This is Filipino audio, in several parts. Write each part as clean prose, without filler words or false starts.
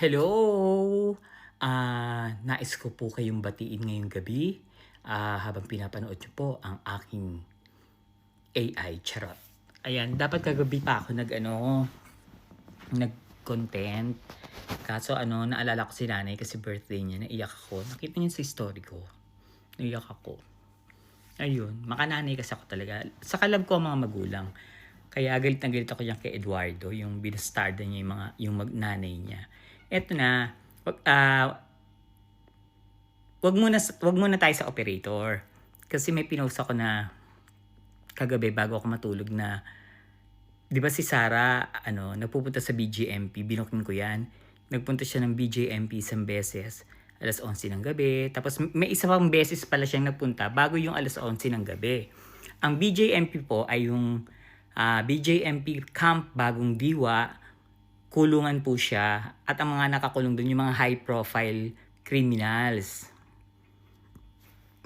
Hello! Nais ko po kayong batiin ngayong gabi, habang pinapanood niyo po ang aking AI, charot. Ayan, dapat kagabi pa ako nag-content. Kaso naalala ko si nanay kasi birthday niya, naiyak ako. Nakita niyo sa story ko, naiyak ako. Ayun, makananay kasi ako talaga. Sa kalab ko ang mga magulang. Kaya galit na galit ako yan kay Eduardo, yung binastarda niya yung nanay niya. Eto na, wag muna tayo sa operator. Kasi may pinost ako na kagabi bago ako matulog na, 'di ba si Sarah, nagpupunta sa BGMP, binokin ko 'yan. Nagpunta siya ng BGMP isang beses, 11:00 ng gabi. Tapos may isa pang beses pala siyang nagpunta bago yung 11:00 ng gabi. Ang BJMP po ay yung BJMP Camp Bagong Diwa. Kulungan po siya at ang mga nakakulong doon yung mga high profile criminals.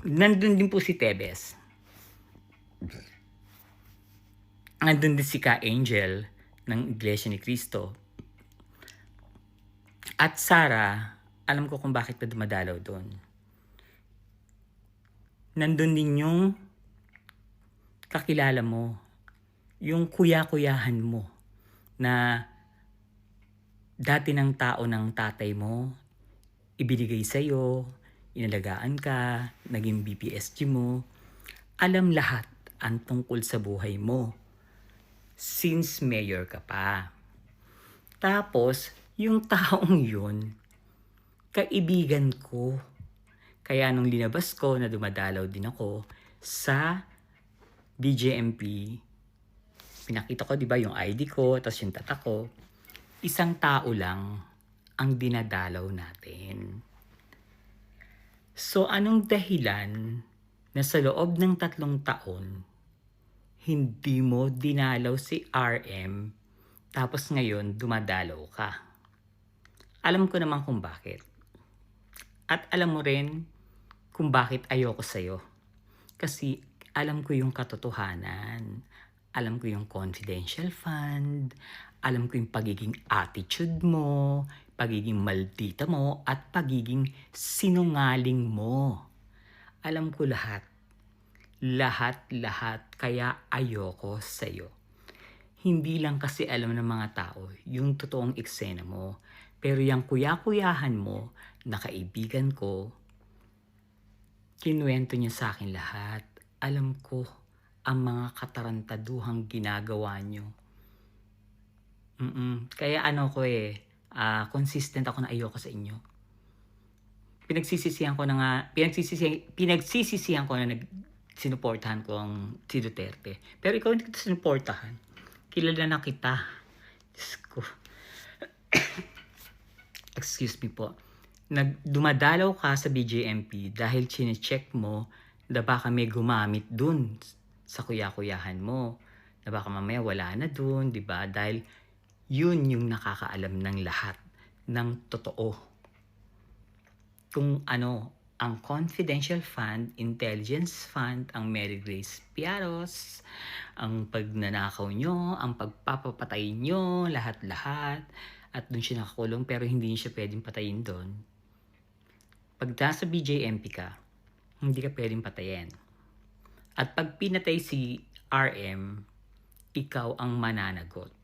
Nandun din po si Tebes. Nandun din si Ka Angel ng Iglesia ni Cristo. At Sarah, alam ko kung bakit na dumadalaw doon. Nandun din yung kakilala mo, yung kuya-kuyahan mo na dati ng tao ng tatay mo, ibinigay sa'yo, inalagaan ka, naging BPSG mo, alam lahat ang tungkol sa buhay mo since mayor ka pa. Tapos, yung taong yun, kaibigan ko. Kaya nung linabas ko na dumadalaw din ako sa BJMP, pinakita ko 'di ba yung ID ko, tapos yung tatak ko, isang tao lang ang dinadalaw natin. So anong dahilan na sa loob ng 3 taon, hindi mo dinalaw si RM, tapos ngayon dumadalaw ka? Alam ko naman kung bakit. At alam mo rin kung bakit ayoko sa'yo. Kasi alam ko yung katotohanan. Alam ko yung confidential fund. Alam ko yung pagiging attitude mo, pagiging maldita mo, at pagiging sinungaling mo. Alam ko lahat. Lahat. Kaya ayoko sa'yo. Hindi lang kasi alam ng mga tao yung totoong eksena mo. Pero yung kuya-kuyahan mo na kaibigan ko, kinuwento niya sa akin lahat. Alam ko ang mga katarantaduhang ginagawa niyo. Kaya consistent ako na ayoko sa inyo. Pinagsisisihan ko na sinuportahan ko ang si Duterte. Pero ikaw hindi kita sinuportahan. Kilala na kita. Diyos ko. Excuse me po. Dumadalaw ka sa BJMP dahil chine-check mo na baka may gumamit dun sa kuya-kuyahan mo. Na baka mamaya wala na dun, di ba? Dahil yun yung nakakaalam ng lahat ng totoo. Kung ang confidential fund, intelligence fund, ang Mary Grace Piaros, ang pagnanakaw nyo, ang pagpapapatay nyo, lahat-lahat. At dun siya nakakulong pero hindi niya siya pwedeng patayin doon. Pag nasa BJMP ka, hindi ka pwedeng patayin. At pag pinatay si RM, ikaw ang mananagot.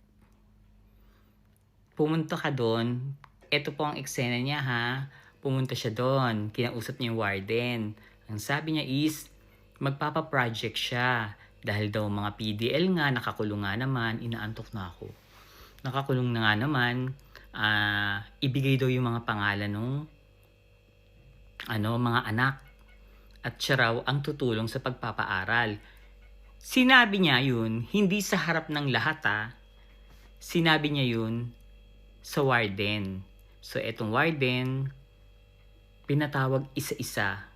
Pumunta ka doon, ito po ang eksena niya ha, pumunta siya doon, kinausap niya yung warden. Ang sabi niya is, magpapa-project siya. Dahil daw mga PDL nga, nakakulong nga naman, inaantok na ako. Nakakulong na nga naman, ibigay daw yung mga pangalan ng mga anak. At siya raw ang tutulong sa pagpapaaral. Sinabi niya yun, hindi sa harap ng lahat Sinabi niya yun sa warden. So etong warden, pinatawag isa-isa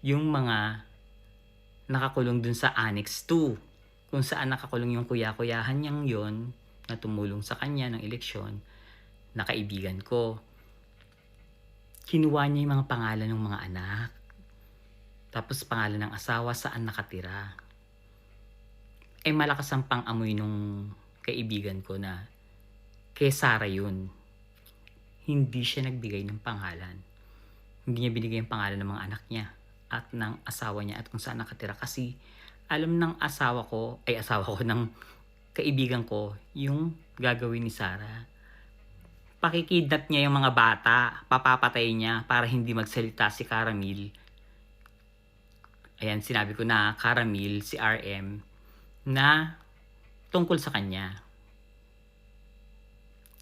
yung mga nakakulong dun sa Annex 2. Kung saan nakakulong yung kuya-kuyahan niyang yon na tumulong sa kanya ng eleksyon, na kaibigan ko. Kinuha niya yung mga pangalan ng mga anak. Tapos pangalan ng asawa, saan nakatira. Malakas ang pang-amoy nung kaibigan ko na kay Sarah yun. hindi siya nagbigay ng pangalan. Hindi niya binigay ang pangalan ng mga anak niya at ng asawa niya at kung saan nakatira kasi alam ng asawa ko ng kaibigan ko yung gagawin ni Sarah. Pakikidnap niya yung mga bata, papapatay niya para hindi magsalita si Caramil. Ayan, sinabi ko na Caramil, si RM, na tungkol sa kanya.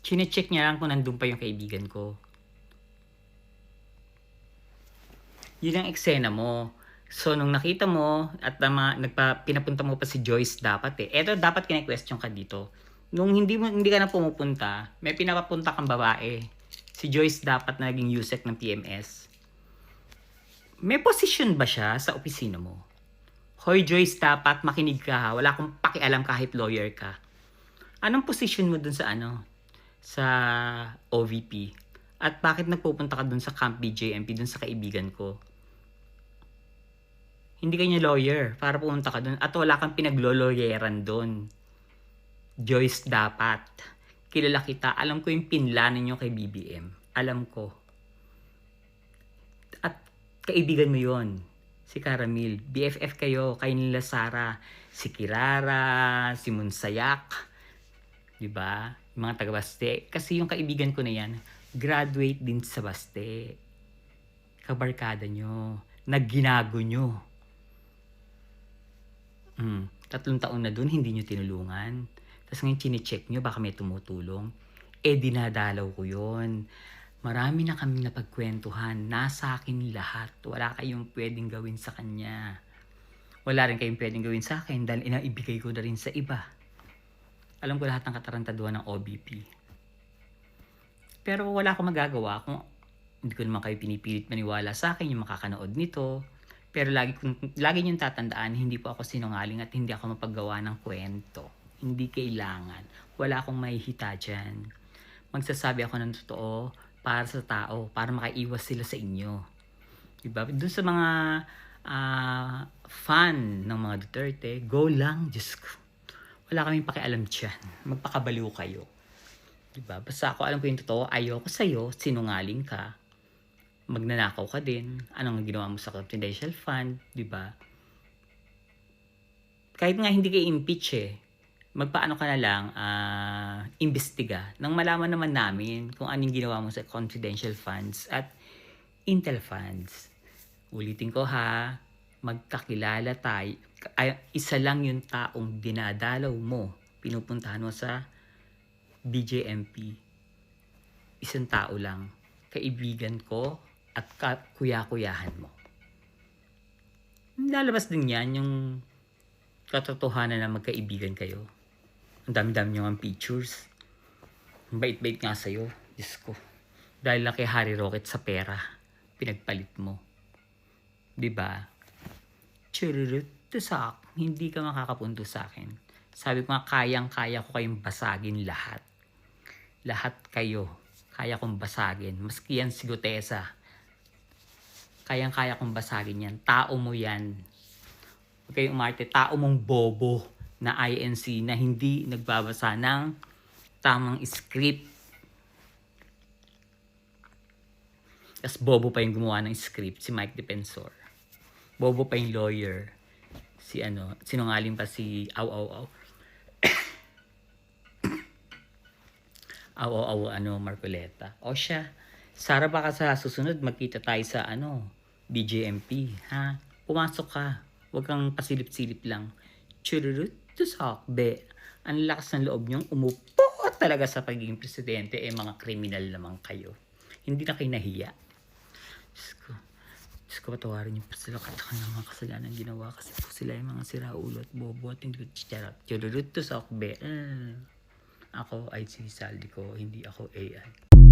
Chine-check niya lang kung nandun pa yung kaibigan ko. Yun ang eksena mo. So, nung nakita mo at pinapunta mo pa si Joyce dapat eh. Eto, dapat kine-question ka dito. Nung hindi ka na pumupunta, may pinapapunta kang babae. Si Joyce dapat na naging USEC ng PMS. May position ba siya sa opisina mo? Hoy Joyce, dapat makinig ka ha. Wala akong pakialam kahit lawyer ka. Anong position mo dun sa sa OVP? At bakit nagpupunta ka dun sa Camp BJMP, dun sa kaibigan ko? Hindi ka niya lawyer para pumunta ka dun at wala kang pinaglolawyeran dun. Joyce, dapat. Kilala kita. Alam ko yung pinlanan niyo kay BBM. Alam ko. At kaibigan mo yon, si Caramil. BFF kayo nila Sarah. Si Kirara, si Monsayak. Diba? Yung mga taga-Baste. Kasi yung kaibigan ko na yan, graduate din sa Baste. Kabarkada nyo. Nagginago nyo. 3 taon na dun, hindi nyo tinulungan. Tapos ngayon chine-check nyo, baka may tumutulong. Dinadalaw ko yon. Marami na kaming napagkwentuhan. Nasa akin lahat. Wala kayong pwedeng gawin sa kanya. Wala rin kayong pwedeng gawin sa akin dahil inaibigay ko na rin sa iba. Alam ko lahat ng katarantaduhan ng OBP. Pero wala akong magagawa kung hindi ko naman kayo pinipilit maniwala sa akin yung makakanood nito. Pero lagi niyong tatandaan, hindi po ako sinungaling at hindi ako mapaggawa ng kwento. Hindi kailangan. Wala akong mahihita dyan. Magsasabi ako ng totoo para sa tao, para makaiwas sila sa inyo. Diba? Doon sa mga fan ng mga Duterte, go lang, Diyos ko. Wala kaming pakialam dyan. Magpakabaliw kayo. Diba? Basta ako alam ko yung totoo, ayoko sa'yo, sinungaling ka. Magnanakaw ka din. Anong ginawa mo sa confidential fund, di ba? Kahit nga hindi kayo impeach magpaano ka na lang, imbestiga. Nang malaman naman namin kung anong ginawa mo sa confidential funds at Intel funds. Ulitin ko ha, magkakilala tayo. Isa lang yung taong dinadalaw mo, pinupuntahan mo sa BJMP. Isang tao lang. Kaibigan ko at kuya-kuyahan mo. Lalabas din yan yung katotohanan na magkaibigan kayo. Ang dami-dami nyo ang pictures. Ang bait-bait nga sa'yo. Diyos ko. Dahil lang kay Harry Rocket sa pera, pinagpalit mo. Diba? Chururut to sak. Hindi ka makakapunto sa akin. Sabi ko nga, kayang-kaya ko kayong basagin lahat. Lahat kayo. Kaya kong basagin. Maski yan si Gutesa. Kayang-kaya kong basagin yan. Tao mo yan. Huwag kayong umarte. Tao mong bobo na INC na hindi nagbabasa ng tamang script. Tapos bobo pa yung gumawa ng script, si Mike Defensor. Bobo pa yung lawyer. Sinungaling pa si Aw. Marcoleta. O siya, Sarah, baka sa susunod magkita tayo sa BJMP, ha? Pumasok ka. Huwag kang pasilip-silip lang. Chururut to sakbe. Ang lakas ng loob niyong umupo talaga sa pagiging presidente. Mga kriminal naman kayo. Hindi na kayo nahiya. Diyos ko, patawarin niyo po sila katakan ng mga kasalanan ginawa kasi po sila yung mga siraulo at bobo at hindi ko charap. Chururut to sakbe. Ako ay si Saldi ko, hindi ako AI.